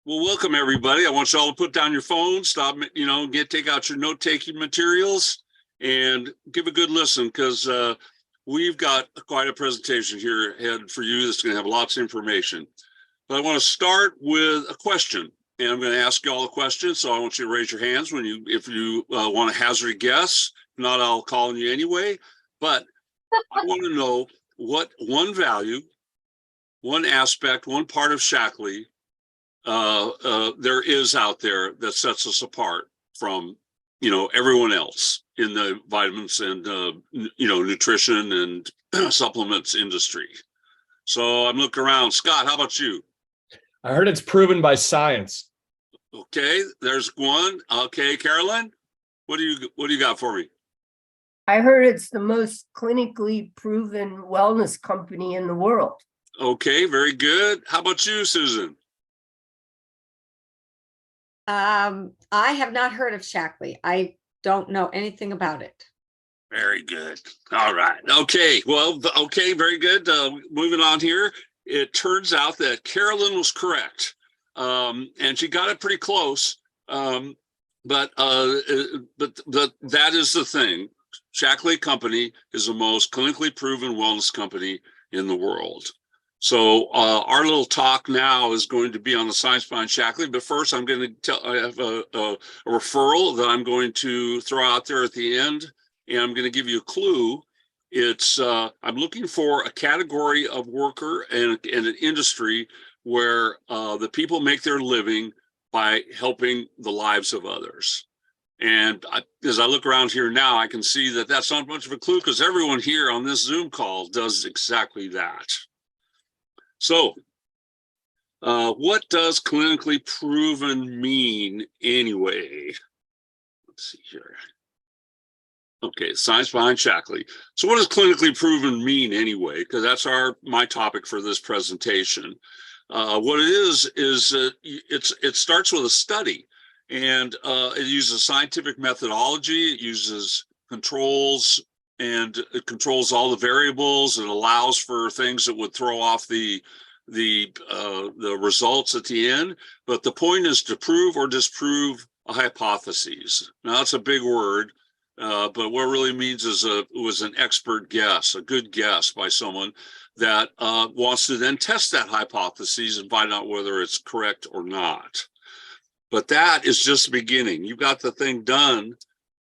Well, welcome everybody. I want you all to put down your phones, stop, take out your note-taking materials and give a good listen because we've got quite a presentation here ahead for you that's going to have lots of information. But I want to start with a question, and I'm going to ask you all a question. So I want you to raise your hands if you want to hazard a guess. If not, I'll call on you anyway. But I want to know what one value, one aspect, one part of Shaklee there is out there that sets us apart from everyone else in the vitamins and nutrition and supplements industry. So I'm looking around. Scott, how about you? I heard it's proven by science. Okay, there's one. Okay, Carolyn, what do you got for me? I heard it's the most clinically proven wellness company in the world. Okay, very good. How about you, Susan? I have not heard of Shaklee. I don't know anything about it. Very good. All right. Okay. Well, okay. Very good. Moving on here. It turns out that Carolyn was correct. And she got it pretty close. But that is the thing. Shaklee Company is the most clinically proven wellness company in the world. So our little talk now is going to be on the science behind Shaklee. But first, I'm going to I have a referral that I'm going to throw out there at the end, and I'm going to give you a clue. It's I'm looking for a category of worker and an industry where the people make their living by helping the lives of others. And as I look around here now, I can see that that's not much of a clue because everyone here on this Zoom call does exactly that. So what does clinically proven mean anyway? Let's see here. Okay, science behind Shaklee. So what does clinically proven mean anyway? Because that's my topic for this presentation. What it is it starts with a study, and it uses scientific methodology. It uses controls, and it controls all the variables. It allows for things that would throw off the results at the end. But the point is to prove or disprove a hypothesis. Now that's a big word, but what it really means is it was an expert guess, a good guess by someone that wants to then test that hypothesis and find out whether it's correct or not. But that is just the beginning. You've got the thing done.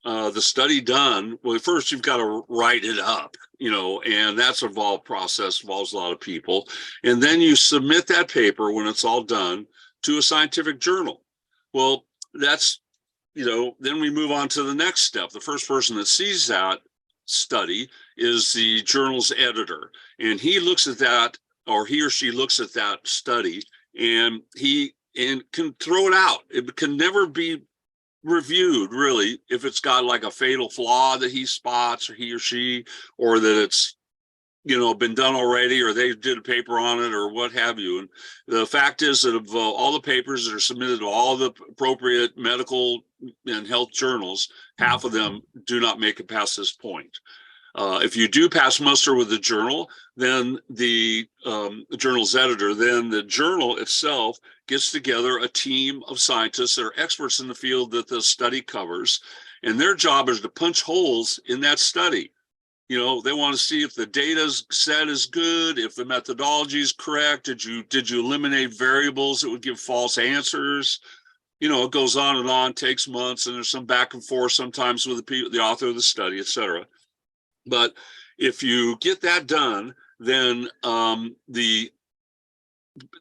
The study done. Well, first you've got to write it up, and that's a involved process, involves a lot of people. And then you submit that paper when it's all done to a scientific journal. Well, that's, then we move on to the next step. The first person that sees that study is the journal's editor. And he looks at that, or he or she looks at that study, and can throw it out. It can never be reviewed really if it's got like a fatal flaw that he spots, or he or she, or that it's been done already, or they did a paper on it, or what have you. And the fact is that of all the papers that are submitted to all the appropriate medical and health journals, half of them do not make it past this point. If you do pass muster with the journal, then the journal's editor, then the journal itself gets together a team of scientists that are experts in the field that the study covers, and their job is to punch holes in that study. They want to see if the data set is good, if the methodology is correct. Did you eliminate variables that would give false answers? It goes on, takes months, and there's some back and forth sometimes with the author of the study, etc. But if you get that done, then the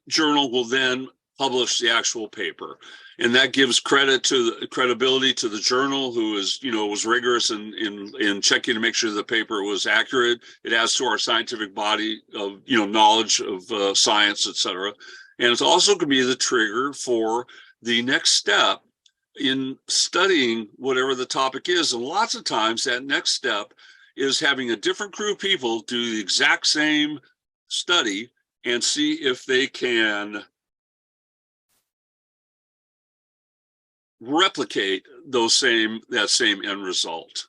journal will then publish the actual paper, and that gives credibility to the journal, who is was rigorous in checking to make sure the paper was accurate. It adds to our scientific body of knowledge of science, etc. And it also can be the trigger for the next step in studying whatever the topic is. And lots of times that next step is having a different crew of people do the exact same study and see if they can replicate that same end result.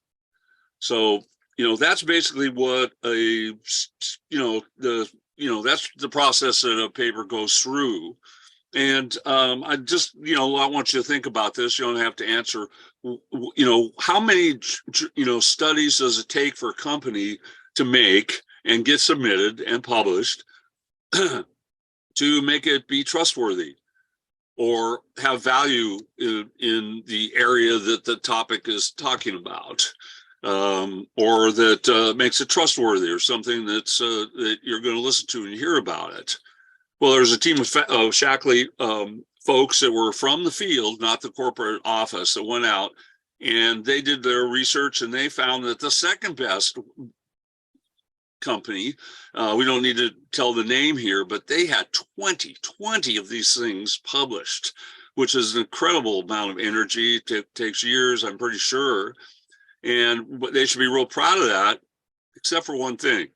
So that's basically what that's the process that a paper goes through. And I just, I want you to think about this. You don't have to answer, how many, studies does it take for a company to make and get submitted and published to make it be trustworthy or have value in the area that the topic is talking about, or that makes it trustworthy or something that's that you're going to listen to and hear about it. Well, there's a team of Shackley folks that were from the field, not the corporate office, that went out and they did their research, and they found that the second best company, we don't need to tell the name here, but they had 20 of these things published, which is an incredible amount of energy. It takes years, I'm pretty sure. And they should be real proud of that, except for one thing.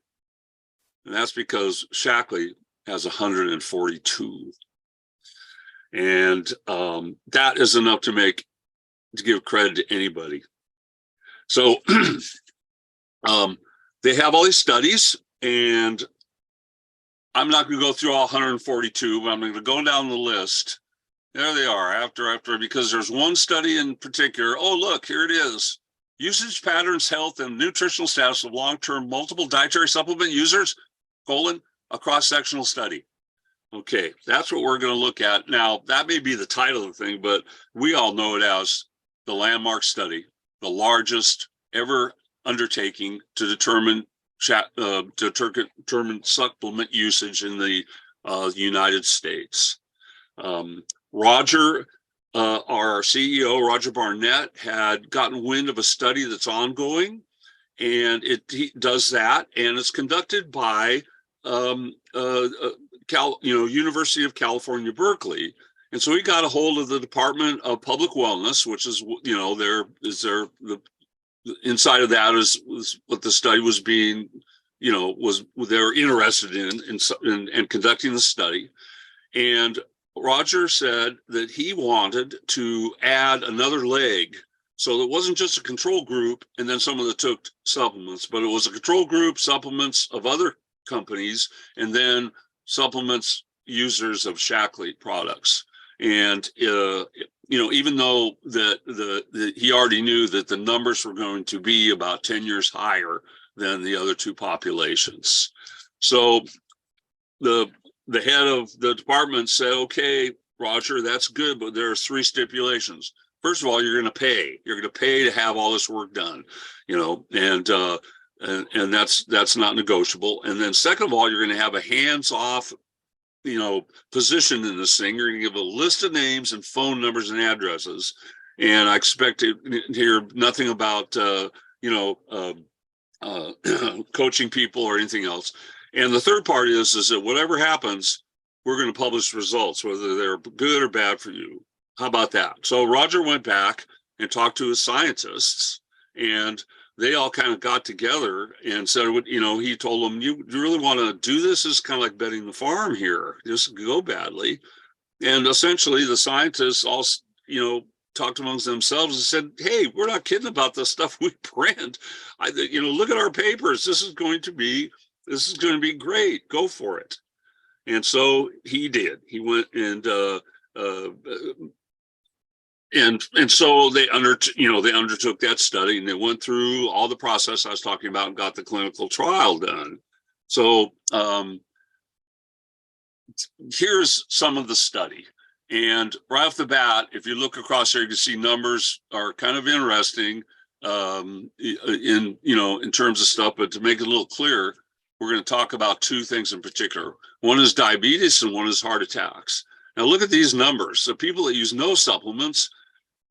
And that's because Shackley has 142. And that is enough to give credit to anybody. So they have all these studies, and I'm not going to go through all 142, but I'm going to go down the list. There they are, after, because there's one study in particular. Oh, look, here it is. Usage patterns, health, and nutritional status of long-term multiple dietary supplement users, a cross-sectional study. Okay, that's what we're going to look at. Now, that may be the title of the thing, but we all know it as the landmark study, the largest ever undertaking to determine supplement usage in the United States. Roger, our CEO, Roger Barnett, had gotten wind of a study that's ongoing, and he does that, and it's conducted by University of California, Berkeley. And so he got a hold of the Department of Public Wellness, which is, inside of that was what the study was being, they're interested in conducting the study. And Roger said that he wanted to add another leg. So it wasn't just a control group and then someone that took supplements, but it was a control group, supplements of other companies, and then supplements users of Shackley products. And even though that he already knew that the numbers were going to be about 10 years higher than the other two populations. So the head of the department said, okay, Roger, that's good, but there are 3 stipulations. First of all, you're going to pay. You're going to pay to have all this work done, and that's not negotiable. And then second of all, you're going to have a hands-off, position in this thing. You're going to give a list of names and phone numbers and addresses. And I expect to hear nothing about, coaching people or anything else. And the third part is that whatever happens, we're going to publish results, whether they're good or bad for you. How about that? So Roger went back and talked to his scientists, and they all kind of got together and said, he told them, you really want to do this? It's kind of like betting the farm here. This could go badly. And essentially the scientists all, talked amongst themselves and said, hey, we're not kidding about the stuff we print. Look at our papers. This is going to be great. Go for it. And so he did. He went and so they undertook that study, and they went through all the process I was talking about and got the clinical trial done. So here's some of the study. And right off the bat, if you look across there, you can see numbers are kind of interesting in terms of stuff. But to make it a little clearer, we're going to talk about 2 things in particular. One is diabetes and one is heart attacks. Now look at these numbers. The people that use no supplements,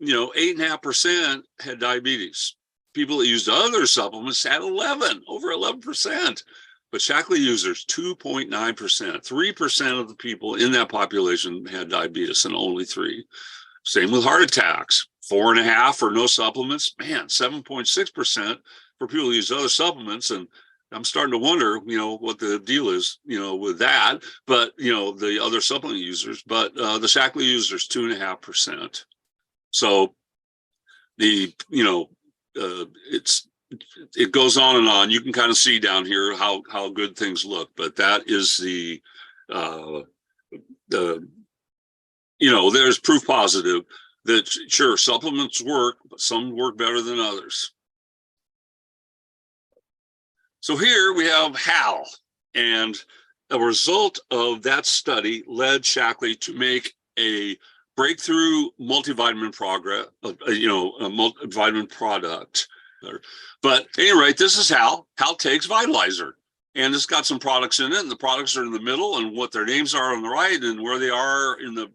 8.5% had diabetes. People that used other supplements had over 11%. But Shackley users, 2.9%. 3% of the people in that population had diabetes, and only 3. Same with heart attacks, 4.5% for no supplements. Man, 7.6% for people who use other supplements. And I'm starting to wonder, what the deal is, with that. But, the other supplement users, but the Shackley users, 2.5%. So it goes on and on. You can kind of see down here how good things look, but that is the there's proof positive that sure, supplements work, but some work better than others. So here we have HAL, and a result of that study led Shackley to make a breakthrough multivitamin multivitamin product. But at any rate, this is HAL. HAL takes Vitalizer, and it's got some products in it, and the products are in the middle, and what their names are on the right, and where they are in the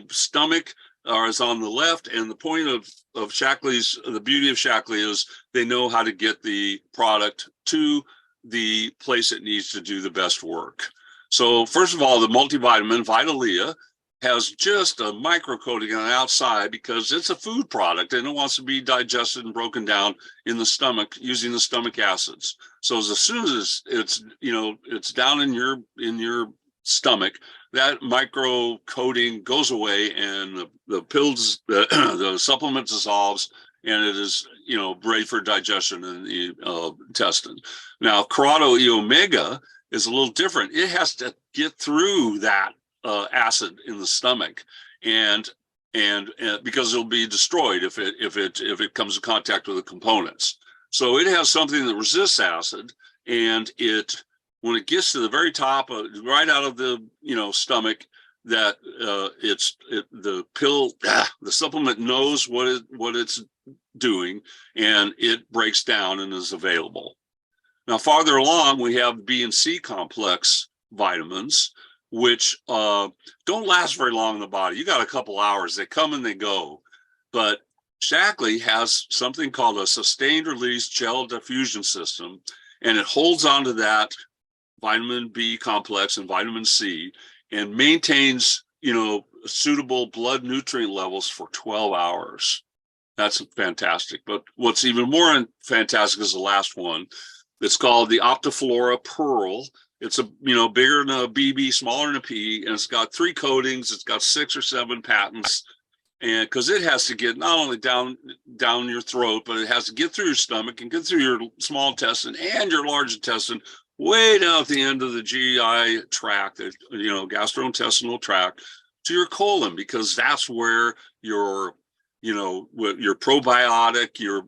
stomach is on the left. And the point of Shackley's, the beauty of Shackley is they know how to get the product to the place it needs to do the best work. So first of all, the multivitamin Vitalia has just a microcoating on the outside because it's a food product and it wants to be digested and broken down in the stomach using the stomach acids. So as soon as it's down in your stomach, that micro coating goes away and the pills, the supplement dissolves, and it is, ready for digestion in the intestine. Now, Corrado E Omega is a little different. It has to get through that acid in the stomach, and because it'll be destroyed if it comes in contact with the components. So it has something that resists acid, and when it gets to the very top, right out of the stomach, that the pill, the supplement knows what it's doing, and it breaks down and is available. Now, farther along, we have B and C complex vitamins, which don't last very long in the body. You got a couple hours, they come and they go. But Shackley has something called a sustained release gel diffusion system, and it holds onto that vitamin B complex and vitamin C and maintains, suitable blood nutrient levels for 12 hours. That's fantastic. But what's even more fantastic is the last one. It's called the Optiflora Pearl. It's bigger than a BB, smaller than a P, and it's got 3 coatings. It's got 6 or 7 patents, and because it has to get not only down your throat, but it has to get through your stomach and get through your small intestine and your large intestine, way down at the end of the GI tract, gastrointestinal tract, to your colon, because that's where your probiotic, your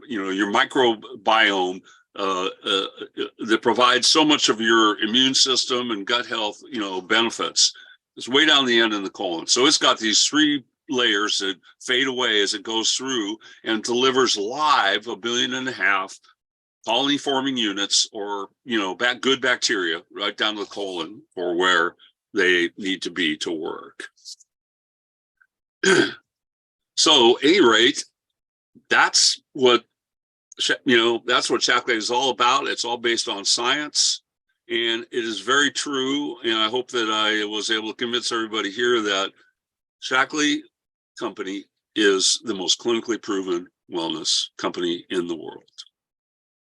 microbiome that provides so much of your immune system and gut health, benefits. It's way down the end in the colon. So it's got these 3 layers that fade away as it goes through and delivers live 1.5 billion colony forming units, or good bacteria, right down to the colon or where they need to be to work. So at any rate, that's what Shackley is all about. It's all based on science, and it is very true. And I hope that I was able to convince everybody here that Shackley Company is the most clinically proven wellness company in the world.